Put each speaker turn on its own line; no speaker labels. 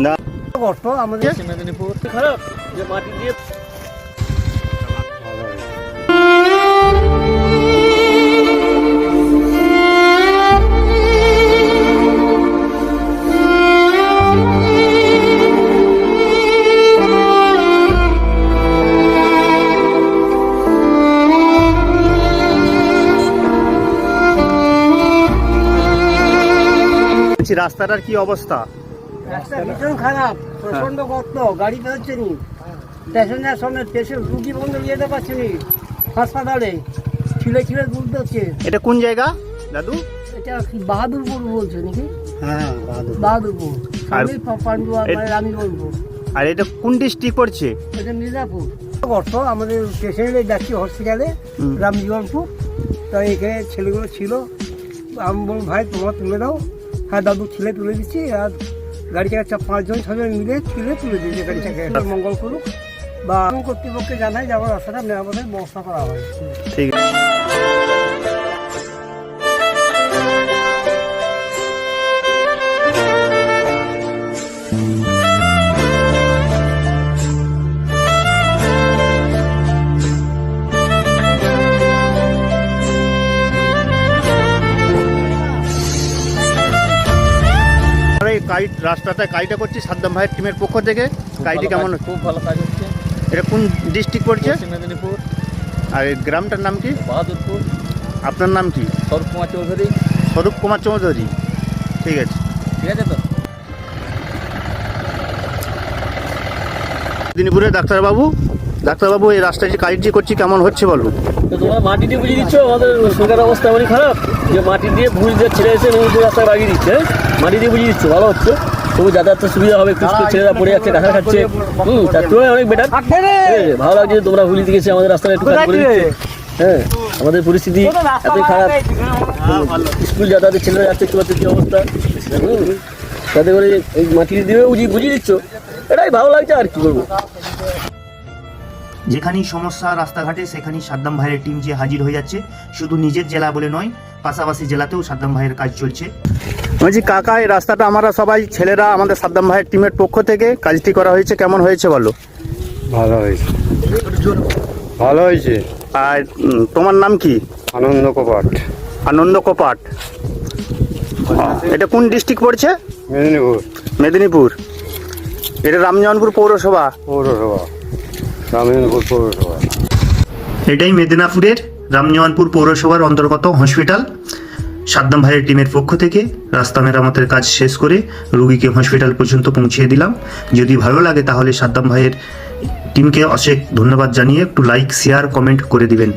না
কষ্ট আমাদের
মেদিনীপুর খারাপ যে মাটি দিয়ে
রাস্তাটার কি অবস্থা?
রাস্তা ভীষণ খারাপ, প্রচন্ড গর্ত, গাড়ি বেরোচ্ছে নি, প্যাসেঞ্জার সমেত পেশেন্ট রুগী বন্ধ যেতে পারছে নি হাসপাতালে, ছিলে ছিলে দুধ দিচ্ছে।
এটা কোন জায়গা দাদু?
এটা কি বাহাদুরপুর বলছে নাকি?
হ্যাঁ
বাহাদুরপুর
আর
পান্ডুয়া আমি বলবো।
আর এটা কোন ডিস্ট্রিক্ট পড়ছে?
এটা মির্জাপুর। গর্ত আমাদের পেশেন্টে যাচ্ছি হসপিটালে রামজীবনপুর, তো এখানে ছেলেগুলো ছিল, আমি বলবো ভাই তোমরা তুলে দাও। হ্যাঁ দাদু ছেলে তুলে দিচ্ছি, আর গাড়ি চাকা 5-6 জন মিলে তুলে দিয়েছে গাড়ি চাকা। মঙ্গল করুক বা কর্তৃপক্ষকে জানাই যে আমার রাস্তাটা মেরামতের ব্যবস্থা করা হয়।
ঠিক আছে। রাস্তাটা কাজটা করছি সাদ্দাম ভাইয়ের টিমের পক্ষ থেকে। কাজটি কেমন?
খুব ভালো কাজ হচ্ছে।
এটা কোন ডিস্ট্রিক্ট পড়ছে?
মেদিনীপুর।
আর এই গ্রামটার নাম কি?
বাহাদুরপুর।
আপনার নাম কি?
স্বরূপ কুমার চৌধুরী।
স্বরূপ কুমার চৌধুরী, ঠিক আছে।
ঠিক আছে তো।
মেদিনীপুরের ডাক্তারবাবু এই রাস্তায় যে কাজটি করছি কেমন হচ্ছে বলুন?
তো তোমরা মাটি দিয়ে বুঝিয়ে দিচ্ছ, আমাদের সরকারের অবস্থা অনেক খারাপ, যে মাটি দিয়ে ভুল যে ছেড়ে এসে নদীতে রাস্তায় লাগিয়ে দিচ্ছে। মাটি দিয়ে বুঝিয়ে দিচ্ছ, ভালো হচ্ছে, তবু যাতায়াতের সুবিধা হবে। কিছু ছেলেরা পড়ে যাচ্ছে, কাঁচা খাচ্ছে, তার তুলনায় অনেক বেটার। ভালো লাগছে তোমরা ভুলি দিয়েছে আমাদের রাস্তাটা একটু কাজ করে দিচ্ছে। হ্যাঁ, আমাদের পরিস্থিতি এতই খারাপ, স্কুল যাতায়াতের ছেলেরা যাচ্ছে, কি অবস্থা, তাতে করে এই মাটি দিয়ে বুঝিয়ে দিচ্ছ, এটাই ভালো লাগছে। আর কি করবো?
যেখানেই সমস্যা রাস্তাঘাটে সেখানেই সাদ্দাম ভাইয়ের টিম যে হাজির হয়ে যাচ্ছে। শুধু নিজের জেলা বলে নয়, পাশাপাশি জেলাতেও সাদ্দাম ভাইয়ের কাজ চলছে। বলছি কাকা, এই রাস্তাটা আমরা সবাই ছেলেরা আমাদের সাদ্দাম ভাইয়ের টিমের পক্ষ থেকে কাজটি করা হয়েছে, কেমন হয়েছে বলো?
ভালো হয়েছে, ভালো হয়েছে।
আর তোমার নাম কি?
আনন্দ কপাট।
এটা কোন ডিস্ট্রিক্ট পড়ছে?
মেদিনীপুর।
এটা রামজীবনপুর পৌরসভা।
রামজীবনপুর পৌরসভা।
এটাই মেদিনীপুরের রামজীবনপুর পৌরসভার অন্তর্গত হসপিটাল। সাদ্দাম ভাইয়ের টিমের পক্ষ থেকে রাস্তা মেরামতের কাজ শেষ করে রুগীকে হসপিটাল পর্যন্ত পৌঁছিয়ে দিলাম। যদি ভালো লাগে তাহলে সাদ্দাম ভাইয়ের টিমকে অশেষ ধন্যবাদ জানিয়ে একটু লাইক, শেয়ার, কমেন্ট করে দিবেন।